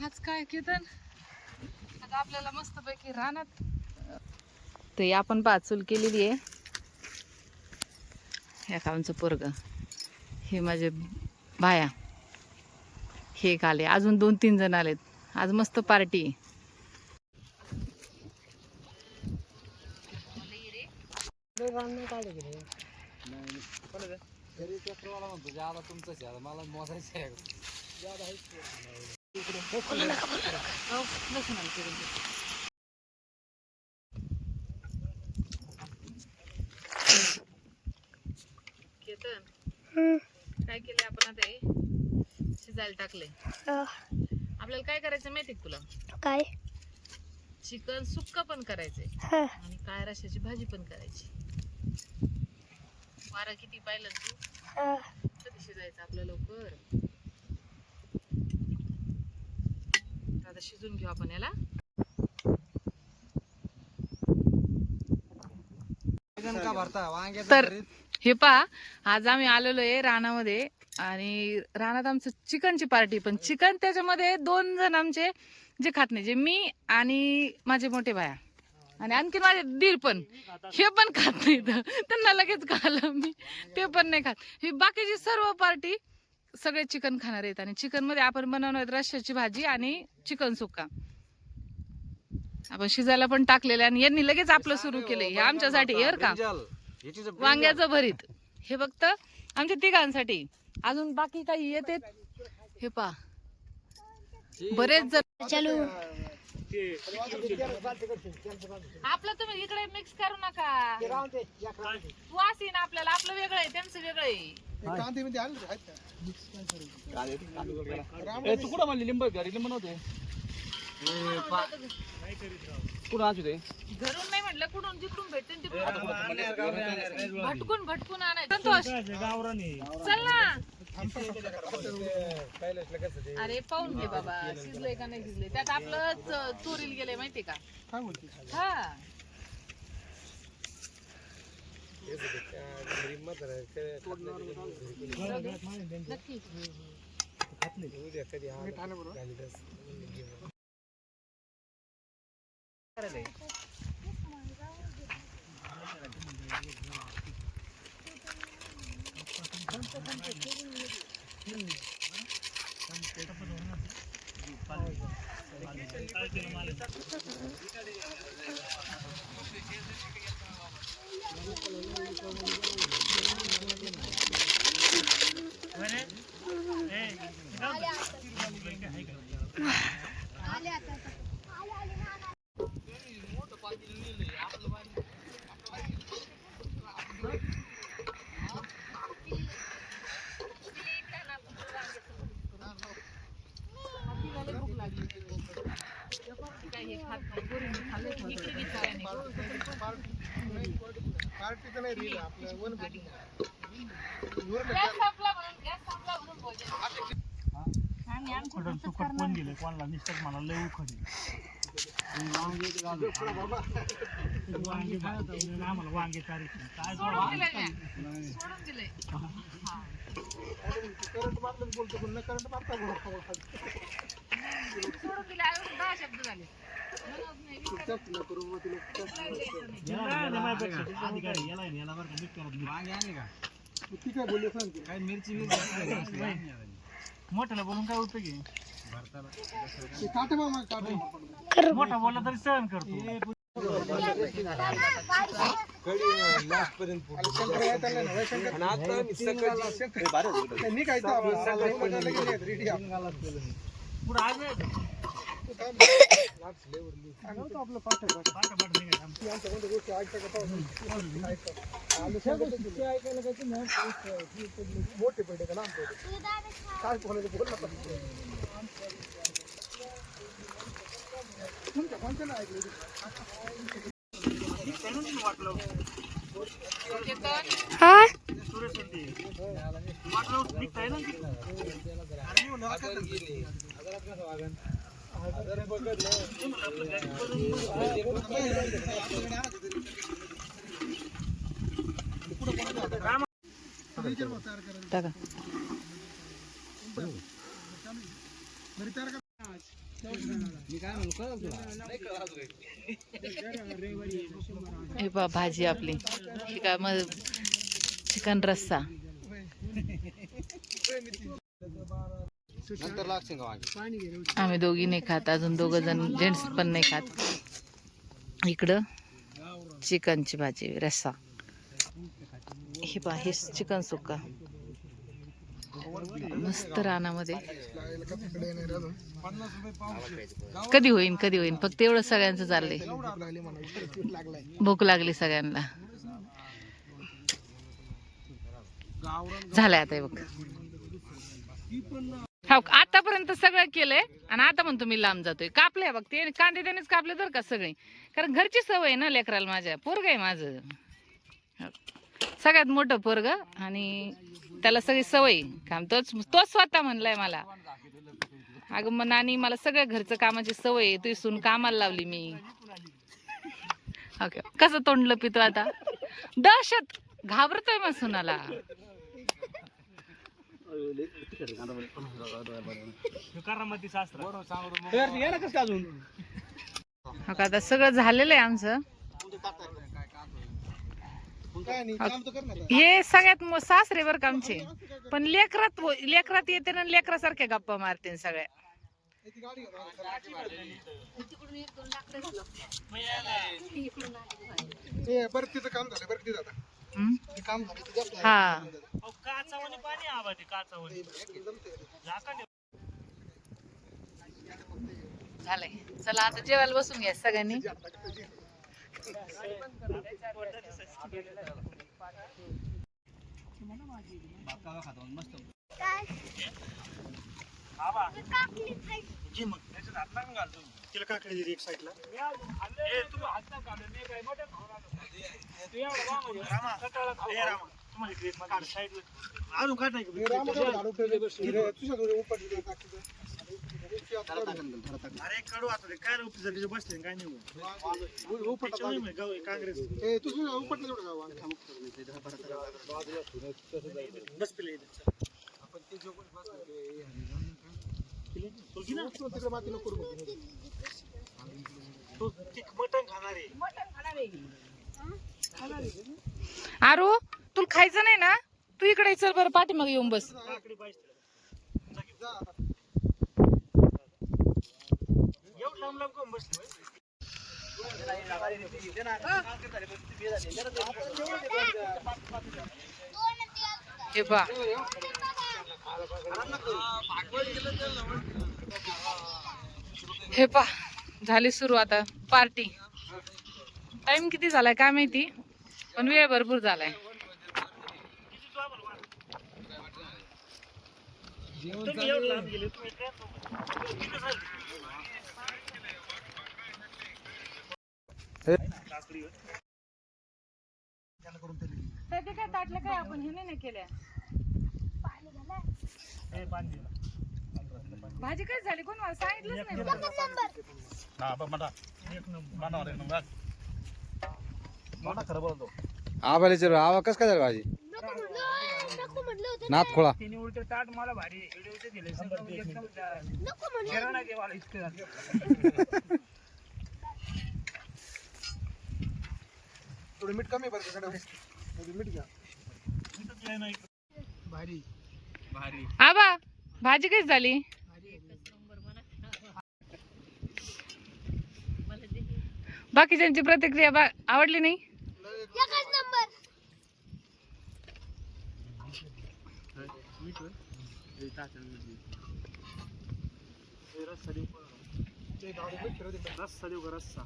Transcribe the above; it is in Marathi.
आज काय कीर्तन आता आपल्याला मस्तपैकी रानात ते आपण पाचूल केलेली आहे. ह्या कामचं पोरग हे माझे बाया हे एक आले, अजून 2-3 जण आलेत. आज मस्त पार्टी. काय केले आपण आता हे शिजायला टाकले. आपल्याला काय करायचं माहिती तुला? काय? चिकन सुक्का पण करायचंय आणि काय रश्याची भाजी पण करायची. वारा किती पाहिलं तू? कधी शिजायचं आपलं लवकर. आता शिजून घेऊ आपण याला. तर हे पहा, आज आम्ही आलेलो आहे रानामध्ये आणि रानात आमचं चिकनची पार्टी. पण चिकन त्याच्यामध्ये 2 जण आमचे जे खात नाही, जे मी आणि माझे मोठे बाया आणि आणखी माझे दीर पण, हे पण खात नाहीत. त्यांना लगेच कळलं मी ते पण नाही खात. ही बाकीची सर्व पार्टी सगळे चिकन खाणार आहेत आणि चिकन मध्ये आपण बनवणार रश्याची भाजी आणि चिकन सुक्का. आपण शिजायला पण टाकलेलं आणि यांनी लगेच आपलं सुरू केलंय. हे आमच्यासाठी बर का, वांग्याचं भरीत हे फक्त आमच्या तिघांसाठी. अजून बाकी काही येते हे पा बरेच जण. चालू आपलं तुम्ही इकडे मिक्स करू नका. वास येईन आपल्याला. आपलं वेगळं आहे, त्यांचं वेगळं आहे. तू कुठं म्हणली लिंब घरी लिंब नव्हते कुठं आणतो ते घरून नाही म्हटलं, कुठून जिकडून भेटते तिकडून भटकून आणायचं. संतोष चल ना. अरे पाहून घे बाबा, शिजलंय का नाही शिजलंय. त्यात आपलं चोरीला गेलंय माहितीये का? हा नक्की. कोण गेले कोणाला निष्ठक मला लय उखडी आम्हाला वांगे तारीख काय सोडून दिलंय. सोडून दिले. 10 शब्द झाले. मोठ्याला बोलून काय उपयोग आहे? मोठा बोलला तरी सहन करतो. मोठे पडले का लांब काय बोलायचं बोलला तुमच्या कोणत्या ऐकलं हा टाका. हे पहा भाजी आपली ही काय मग चिकन रस्सा. आम्ही दोघी नाही खात, अजून 2 जण जेंट्स पण नाही खात. इकडं चिकनची भाजी रस्सा. हे पहा हे चिकन सुक्का मस्त रानामध्ये. कधी होईन कधी होईन, फक्त एवढं सगळ्यांचं चाललंय. भूक लागली सगळ्यांना. झालंय आता हे बघ. हो आतापर्यंत सगळं केलंय आणि आता म्हणतो मी लांब जातोय. कापले बघ ते कांदे त्यानेच कापले तर का सगळे, कारण घरची सवय आहे ना लेकराला. माझ्या पोरग आहे माझं सगळ्यात मोठं पोरग आणि त्याला सगळी सवय काम. तोच स्वतः म्हणलाय मला, अगं मग नानी मला सगळ्या घरचं कामाची सवय आहे, तू सून कामाला लावली मी. ओके कसं तोंड लपितो आता, दहशत घाबरतोय मग सुनाला. आता सगळं झालेलं आहे आमचं. हे सगळ्यात सासरे बर का आमचे, पण लेकरात येते ना लेकरासारख्या गप्पा मारते सगळ्या. हा झालंय. चला आता जेवायला बसून घ्या सगळ्यांनी. अरे कडू आता काय उपयोग बसले काय नाही काँग्रेस मटण खाणारे. आरू तुला खायचं नाही ना, तू इकडे चल बरं पाठीमाग येऊन बस. हे पहा हे पहा झाली सुरू आता पार्टी. टाइम किती झालाय काय माहिती, पण वेळ भरपूर झालाय. काय ताटलं काय आपण हे नाही केल्या. भाजी काय झाली कोण मला सांगितलंच नाही. आवा कस काय झालं भाजी नाथ खोळा. तिने उलटे ताट मला भारी दिले. थोडं मीठ कमी बरं, मीठ घ्या. भारी भारी आबा भाजी कशी झाली. बाकीच्यांची प्रतिक्रिया आवडली नाही. रस्सा देऊ का रस्सा.